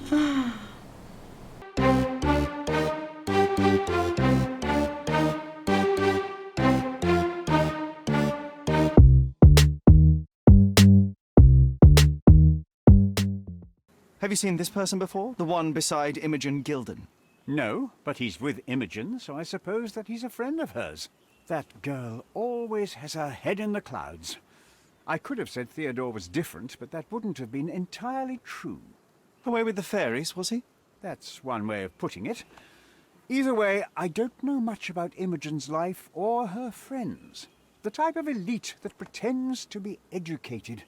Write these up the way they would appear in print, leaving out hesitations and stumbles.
Have you seen this person before? The one beside Imogen Gilden? No, but he's with Imogen, so I suppose that he's a friend of hers. That girl always has her head in the clouds. I could have said Theodore was different, but that wouldn't have been entirely true. Away with the fairies, was he? That's one way of putting it. Either way, I don't know much about Imogen's life or her friends. The type of elite that pretends to be educated.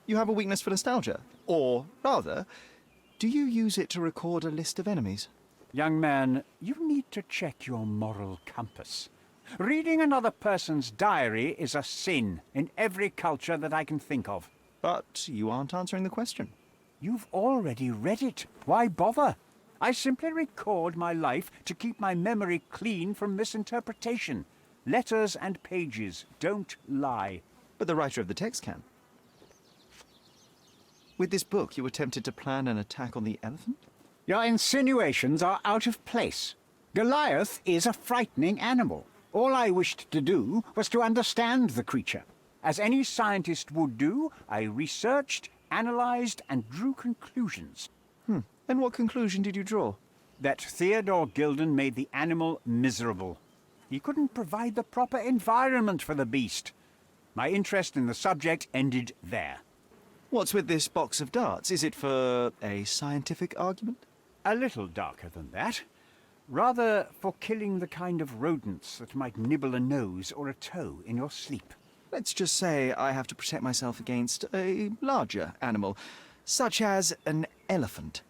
You have a weakness for nostalgia? Or, rather, do you use it to record a list of enemies? Young man, you need to check your moral compass. Reading another person's diary is a sin in every culture that I can think of. But you aren't answering the question. You've already read it. Why bother? I simply record my life to keep my memory clean from misinterpretation. Letters and pages don't lie. But the writer of the text can. With this book, you attempted to plan an attack on the elephant? Your insinuations are out of place. Goliath is a frightening animal. All I wished to do was to understand the creature. As any scientist would do, I researched, analyzed, and drew conclusions. And what conclusion did you draw? That Theodore Gilden made the animal miserable. He couldn't provide the proper environment for the beast. My interest in the subject ended there. What's with this box of darts? Is it for a scientific argument? A little darker than that. Rather for killing the kind of rodents that might nibble a nose or a toe in your sleep. Let's just say I have to protect myself against a larger animal, such as an elephant.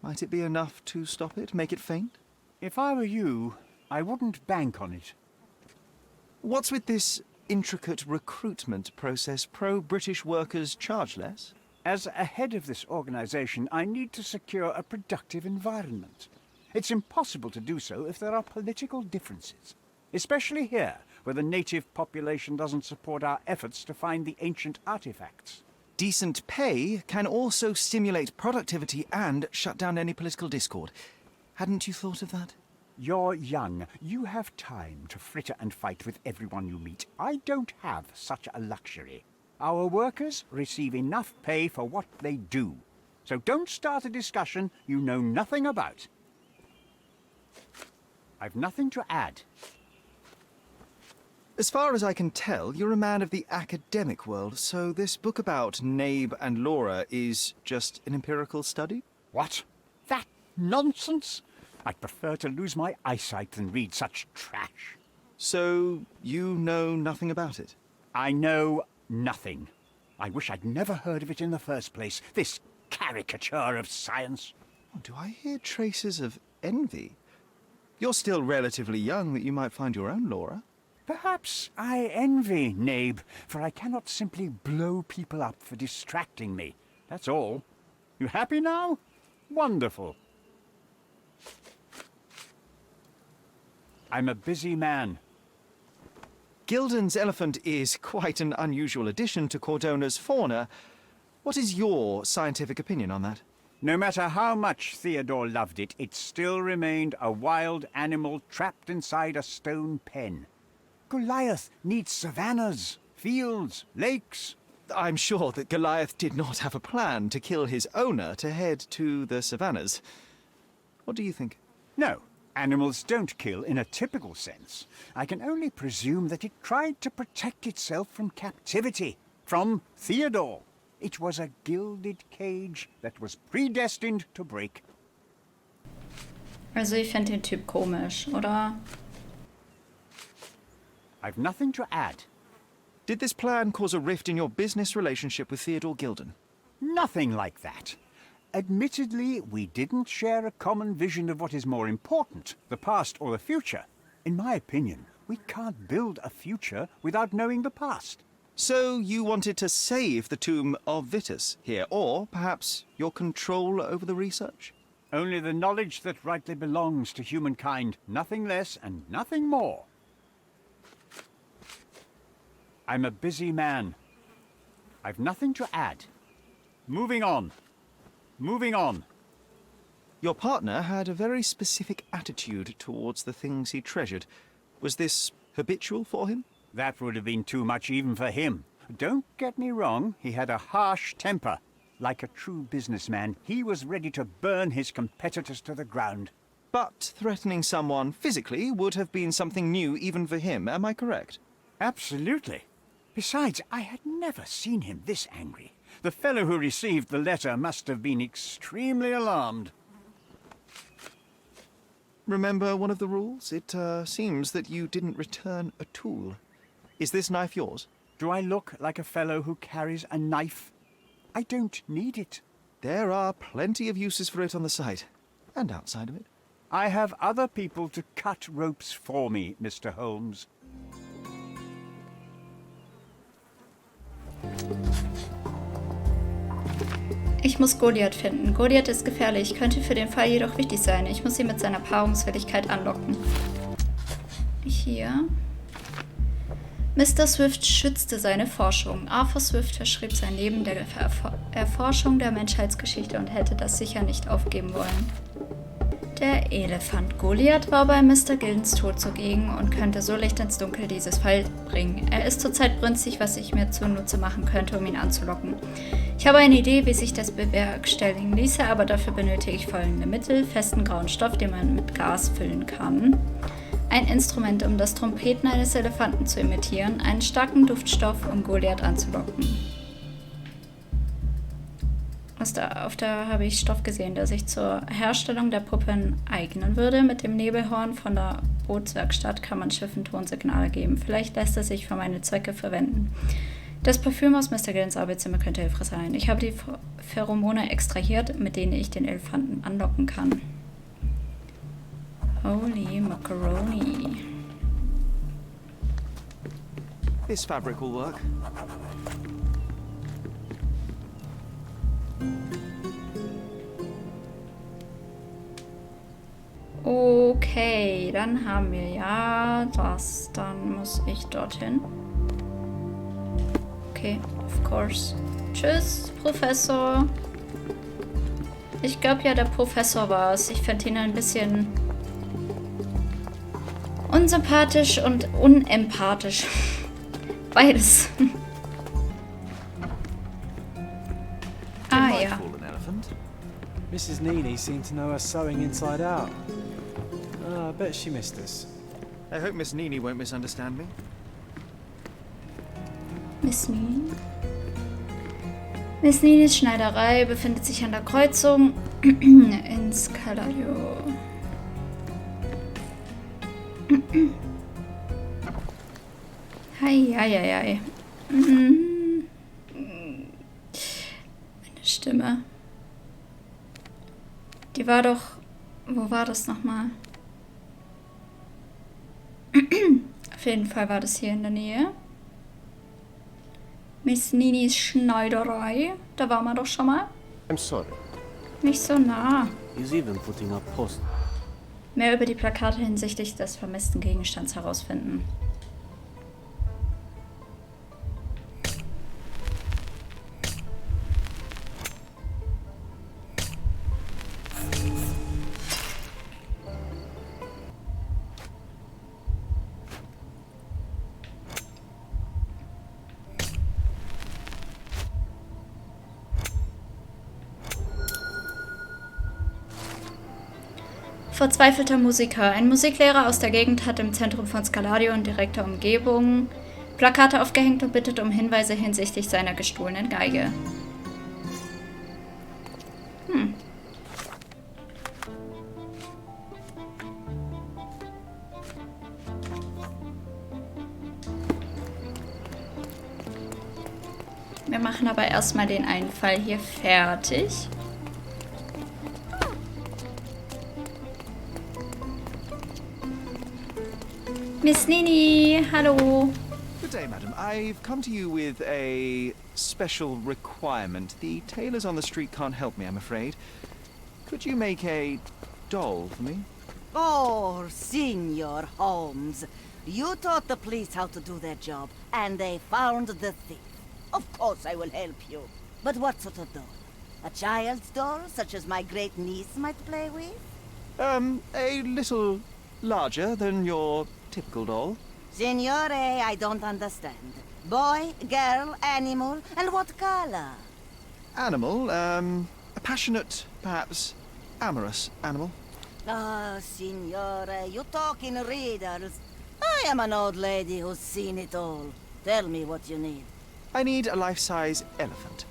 Might it be enough to stop it, make it faint? If I were you, I wouldn't bank on it. What's with this intricate recruitment process? Pro-British workers charge less? As a head of this organization, I need to secure a productive environment. It's impossible to do so if there are political differences, especially here, where the native population doesn't support our efforts to find the ancient artifacts. Decent pay can also stimulate productivity and shut down any political discord. Hadn't you thought of that? You're young. You have time to fritter and fight with everyone you meet. I don't have such a luxury. Our workers receive enough pay for what they do. So don't start a discussion you know nothing about. I've nothing to add. As far as I can tell, you're a man of the academic world, so this book about Nabe and Laura is just an empirical study? What? That nonsense? I'd prefer to lose my eyesight than read such trash. So you know nothing about it? I know nothing. I wish I'd never heard of it in the first place, this caricature of science. Oh, do I hear traces of envy? You're still relatively young that you might find your own Laura. Perhaps I envy Nabe, for I cannot simply blow people up for distracting me. That's all. You happy now? Wonderful. I'm a busy man. Gilden's elephant is quite an unusual addition to Cordona's fauna. What is your scientific opinion on that? No matter how much Theodore loved it, it still remained a wild animal trapped inside a stone pen. Goliath needs savannas, fields, lakes. I'm sure that Goliath did not have a plan to kill his owner to head to the savannas. What do you think? No, animals don't kill in a typical sense. I can only presume that it tried to protect itself from captivity, from Theodore. It was a gilded cage that was predestined to break. Also ich fände den Typ komisch, oder? I've nothing to add. Did this plan cause a rift in your business relationship with Theodore Gilden? Nothing like that. Admittedly, we didn't share a common vision of what is more important, the past or the future. In my opinion, we can't build a future without knowing the past. So you wanted to save the tomb of Vitus here, or perhaps your control over the research? Only the knowledge that rightly belongs to humankind, nothing less and nothing more. I'm a busy man. I've nothing to add. Moving on. Moving on. Your partner had a very specific attitude towards the things he treasured. Was this habitual for him? That would have been too much even for him. Don't get me wrong, he had a harsh temper. Like a true businessman, he was ready to burn his competitors to the ground. But threatening someone physically would have been something new even for him, am I correct? Absolutely. Besides, I had never seen him this angry. The fellow who received the letter must have been extremely alarmed. Remember one of the rules? It seems that you didn't return a tool. Is this knife yours? Do I look like a fellow who carries a knife? I don't need it. There are plenty of uses for it on the site, and outside of it. I have other people to cut ropes for me, Mr. Holmes. Ich muss Goliath finden. Goliath ist gefährlich, könnte für den Fall jedoch wichtig sein. Ich muss ihn mit seiner Paarungswilligkeit anlocken. Hier. Mr. Swift schützte seine Forschung. Arthur Swift verschrieb sein Leben der Erforschung der Menschheitsgeschichte und hätte das sicher nicht aufgeben wollen. Der Elefant Goliath war bei Mr. Gildens Tod zugegen und könnte so Licht ins Dunkel dieses Fall bringen. Er ist zurzeit brünstig, was ich mir zunutze machen könnte, um ihn anzulocken. Ich habe eine Idee, wie sich das bewerkstelligen ließe, aber dafür benötige ich folgende Mittel: festen grauen Stoff, den man mit Gas füllen kann, ein Instrument, um das Trompeten eines Elefanten zu imitieren, einen starken Duftstoff, um Goliath anzulocken. Auf da habe ich Stoff gesehen, der sich zur Herstellung der Puppen eignen würde. Mit dem Nebelhorn von der Bootswerkstatt kann man Schiffen Tonsignale geben. Vielleicht lässt es sich für meine Zwecke verwenden. Das Parfüm aus Mr. Gillens Arbeitszimmer könnte hilfreich sein. Ich habe die Pheromone extrahiert, mit denen ich den Elefanten anlocken kann. Holy Macaroni. This fabric will work. Okay, dann haben wir ja das. Dann muss ich dorthin. Okay, of course. Tschüss, Professor. Ich glaube ja, der Professor war es. Ich fand ihn ein bisschen unsympathisch und unempathisch. Beides. Ah ja. Mrs. Neely seemed to know her sewing inside out. I bet she missed us. I hope Miss Nini won't misunderstand me. Miss Nini? Miss Ninis Schneiderei befindet sich an der Kreuzung ins Caladio. Hei. Meine Stimme. Die war doch... Wo war das nochmal? Auf jeden Fall war das hier in der Nähe. Miss Ninis Schneiderei. Da war man doch schon mal. I'm sorry. Nicht so nah. He's even putting up post. Mehr über die Plakate hinsichtlich des vermissten Gegenstands herausfinden. Verzweifelter Musiker. Ein Musiklehrer aus der Gegend hat im Zentrum von Scaladio und direkter Umgebung Plakate aufgehängt und bittet um Hinweise hinsichtlich seiner gestohlenen Geige. Wir machen aber erstmal den einen Fall hier fertig. Miss Nini, hallo. Good day, madam. I've come to you with a special requirement. The tailors on the street can't help me, I'm afraid. Could you make a doll for me? Oh, Signor Holmes. You taught the police how to do their job, and they found the thief. Of course I will help you. But what sort of doll? A child's doll, such as my great niece might play with? A little larger than your typical doll. Signore, I don't understand. Boy, girl, animal, and what color? Animal, a passionate, perhaps amorous animal. Ah, signore, you talk in riddles. I am an old lady who's seen it all. Tell me what you need. I need a life-size elephant.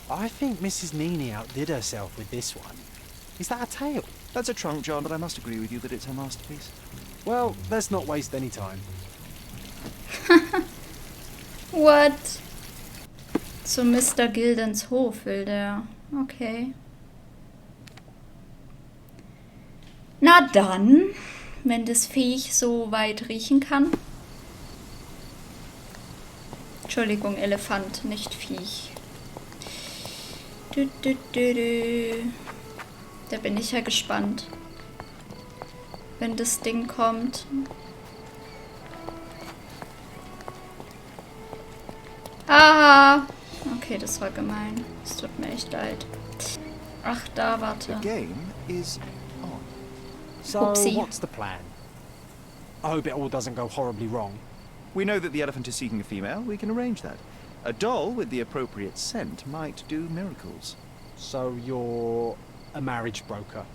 I think Mrs. Nini outdid herself with this one. Is that a tail? That's a trunk, John, but I must agree with you that it's her masterpiece. Well, let's not waste any time. What? Zu Mr. Gildens Hof will der. Okay. Na dann, wenn das Viech so weit riechen kann. Entschuldigung, Elefant, nicht Viech. Du, du, du, du. Da bin ich ja gespannt, wenn das Ding kommt. Aha! Okay, das war gemein. Es tut mir echt leid. Ach, da, The warte. game is on. So, Oopsie. what's the plan? I hope it all doesn't go horribly wrong. We know that the elephant is seeking a female. We can arrange that. A doll with the appropriate scent might do miracles. So you're a marriage broker.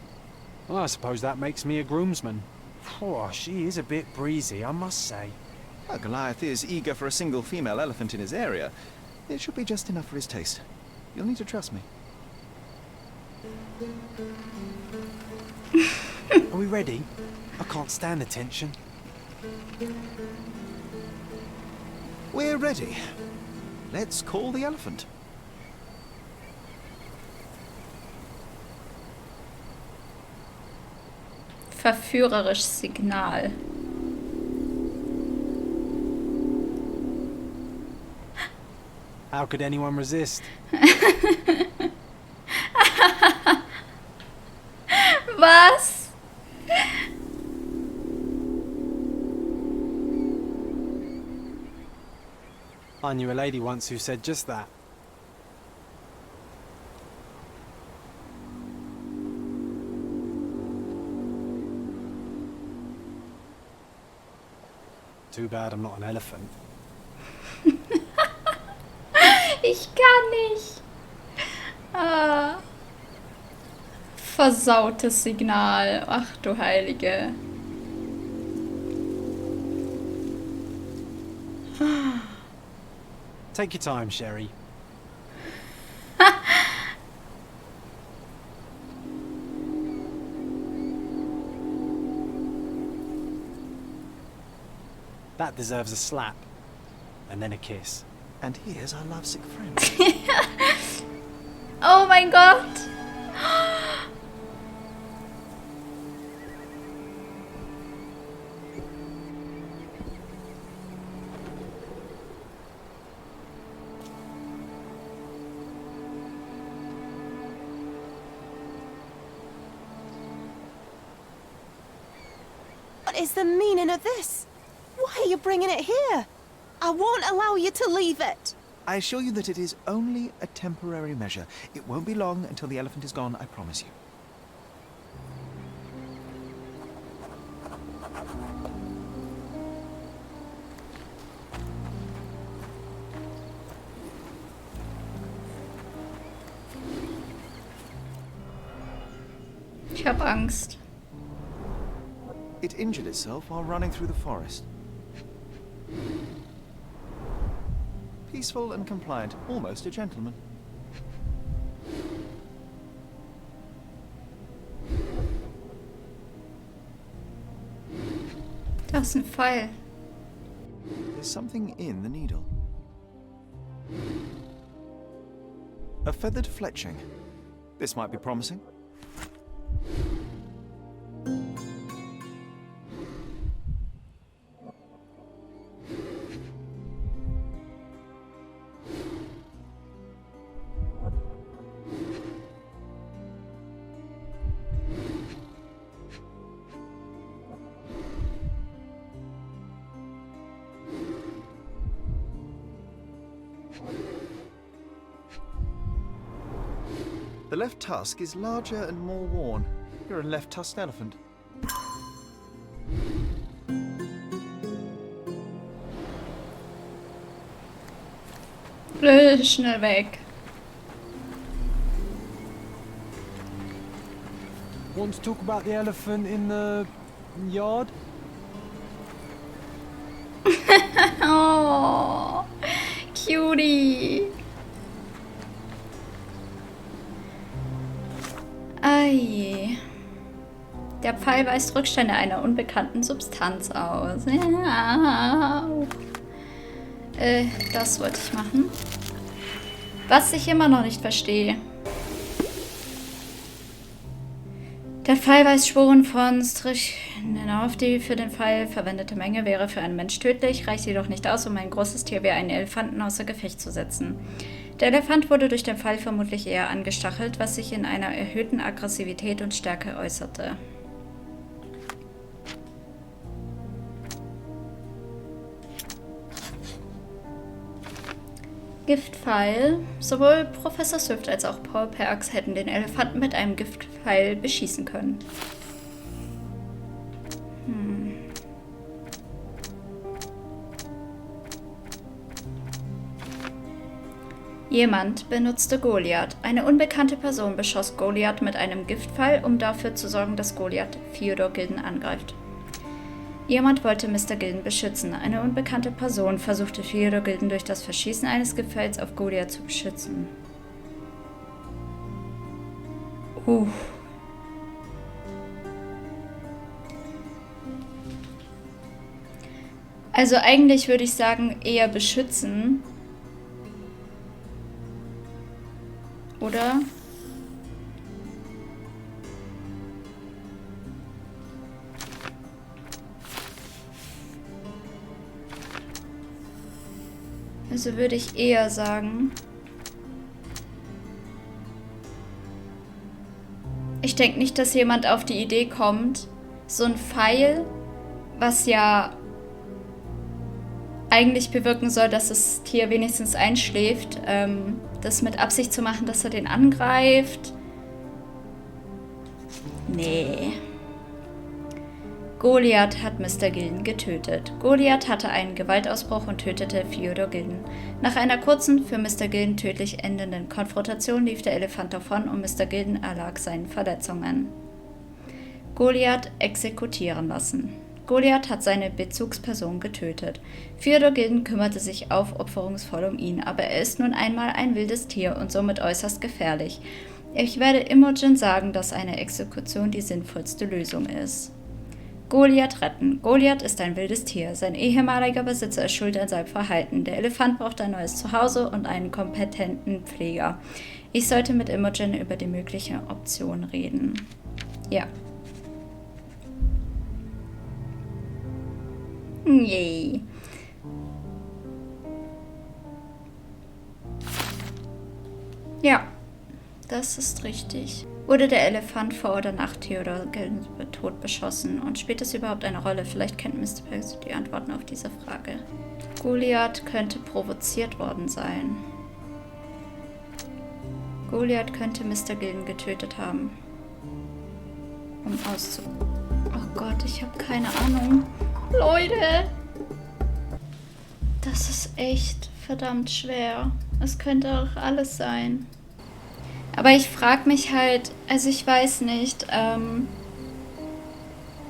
Well, I suppose that makes me a groomsman. Oh, she is a bit breezy, I must say. Well, Goliath is eager for a single female elephant in his area. It should be just enough for his taste. You'll need to trust me. Are we ready? I can't stand the tension. We're ready. Let's call the elephant. Verführerisches Signal. How could anyone resist? Was? I knew a lady once who said just that. Too bad I'm not an elephant. Ich kann nicht. Ah. Versautes Signal. Ach du Heilige. Take your time, Sherry. That deserves a slap. And then a kiss. And here's our lovesick friend. Oh mein Gott. What is the meaning of this? Why are you bringing it here? I won't allow you to leave it. I assure you that it is only a temporary measure. It won't be long until the elephant is gone, I promise you. Ich hab Angst. It injured itself while running through the forest. Peaceful and compliant, almost a gentleman. Da ist ein Pfeil. There's something in the needle. A feathered fletching. This might be promising. The left tusk is larger and more worn. You're a left-tusked elephant. Schnell weg. Want to talk about the elephant in the yard? Oh, cutie. Ei. Der Pfeil weist Rückstände einer unbekannten Substanz aus. Ja. Das wollte ich machen. Was ich immer noch nicht verstehe. Der Pfeil weist Spuren von Strichen auf. Die für den Pfeil verwendete Menge wäre für einen Mensch tödlich, reicht jedoch nicht aus, um ein großes Tier wie einen Elefanten außer Gefecht zu setzen. Der Elefant wurde durch den Pfeil vermutlich eher angestachelt, was sich in einer erhöhten Aggressivität und Stärke äußerte. Giftpfeil. Sowohl Professor Swift als auch Paul Perks hätten den Elefanten mit einem Giftpfeil beschießen können. Jemand benutzte Goliath. Eine unbekannte Person beschoss Goliath mit einem Giftpfeil, um dafür zu sorgen, dass Goliath Theodore Gilden angreift. Jemand wollte Mr. Gilden beschützen. Eine unbekannte Person versuchte Theodore Gilden durch das Verschießen eines Giftpfeils auf Goliath zu beschützen. Also eigentlich würde ich sagen, eher beschützen. Oder? Also würde ich eher sagen. Ich denke nicht, dass jemand auf die Idee kommt, so ein Pfeil, was ja eigentlich bewirken soll, dass das Tier wenigstens einschläft, das mit Absicht zu machen, dass er den angreift. Nee. Goliath hat Mr. Gilden getötet. Goliath hatte einen Gewaltausbruch und tötete Theodore Gilden. Nach einer kurzen, für Mr. Gilden tödlich endenden Konfrontation lief der Elefant davon und Mr. Gilden erlag seinen Verletzungen. Goliath exekutieren lassen. Goliath hat seine Bezugsperson getötet. Theodore Gilden kümmerte sich aufopferungsvoll um ihn, aber er ist nun einmal ein wildes Tier und somit äußerst gefährlich. Ich werde Imogen sagen, dass eine Exekution die sinnvollste Lösung ist. Goliath retten. Goliath ist ein wildes Tier. Sein ehemaliger Besitzer ist schuld an seinem Verhalten. Der Elefant braucht ein neues Zuhause und einen kompetenten Pfleger. Ich sollte mit Imogen über die möglichen Optionen reden. Ja. Yay. Ja, das ist richtig. Wurde der Elefant vor oder nach Theodore Gildens Tod beschossen? Und spielt es überhaupt eine Rolle? Vielleicht kennt Mr. Perks die Antworten auf diese Frage. Goliath könnte provoziert worden sein. Goliath könnte Mr. Gilden getötet haben. Um auszu... Oh Gott, ich habe keine Ahnung. Leute! Das ist echt verdammt schwer. Es könnte auch alles sein. Aber ich frage mich halt, also ich weiß nicht,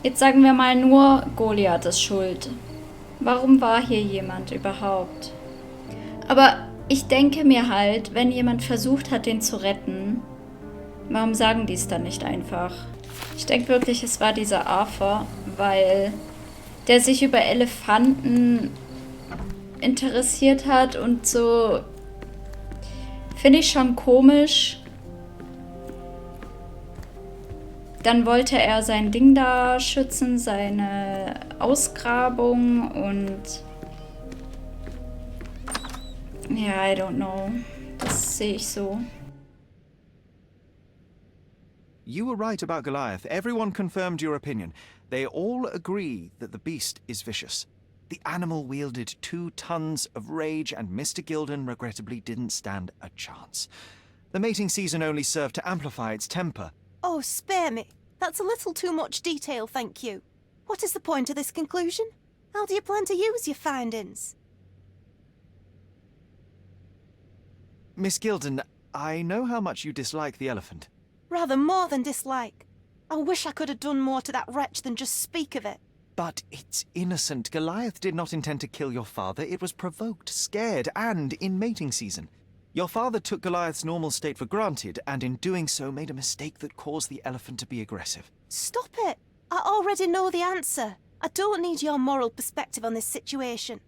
jetzt sagen wir mal nur, Goliath ist schuld. Warum war hier jemand überhaupt? Aber ich denke mir halt, wenn jemand versucht hat, den zu retten, warum sagen die es dann nicht einfach? Ich denke wirklich, es war dieser Arthur, weil der sich über Elefanten interessiert hat und so, finde ich schon komisch. Dann wollte er sein Ding da schützen, seine Ausgrabung und ja, I don't know. Das sehe ich so. You were right about Goliath. Everyone confirmed your opinion. They all agree that the beast is vicious. The animal wielded 2 tons of rage, and Mr. Gilden regrettably didn't stand a chance. The mating season only served to amplify its temper. Oh, spare me. That's a little too much detail, thank you. What is the point of this conclusion? How do you plan to use your findings? Miss Gilden, I know how much you dislike the elephant. Rather more than dislike. I wish I could have done more to that wretch than just speak of it. But it's innocent. Goliath did not intend to kill your father. It was provoked, scared, and in mating season. Your father took Goliath's normal state for granted, and in doing so made a mistake that caused the elephant to be aggressive. Stop it! I already know the answer. I don't need your moral perspective on this situation.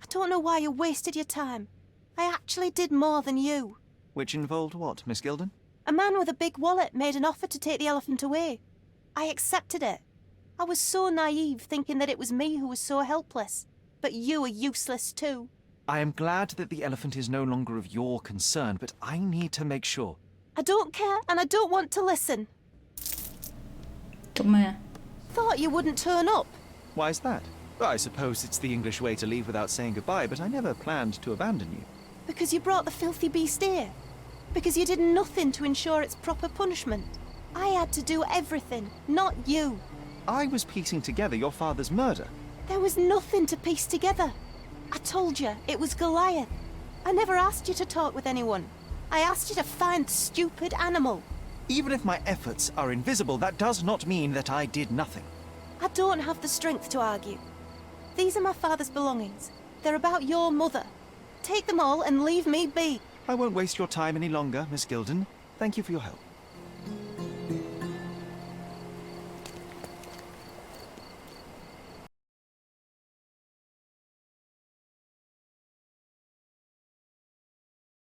I don't know why you wasted your time. I actually did more than you. Which involved what, Miss Gilden? A man with a big wallet made an offer to take the elephant away. I accepted it. I was so naive, thinking that it was me who was so helpless. But you are useless too. I am glad that the elephant is no longer of your concern, but I need to make sure. I don't care, and I don't want to listen. Dumme. Thought you wouldn't turn up. Why is that? I suppose it's the English way to leave without saying goodbye, but I never planned to abandon you. Because you brought the filthy beast here. Because you did nothing to ensure its proper punishment. I had to do everything, not you. I was piecing together your father's murder. There was nothing to piece together. I told you, it was Goliath. I never asked you to talk with anyone. I asked you to find the stupid animal. Even if my efforts are invisible, that does not mean that I did nothing. I don't have the strength to argue. These are my father's belongings. They're about your mother. Take them all and leave me be. I won't waste your time any longer, Miss Gilden. Thank you for your help.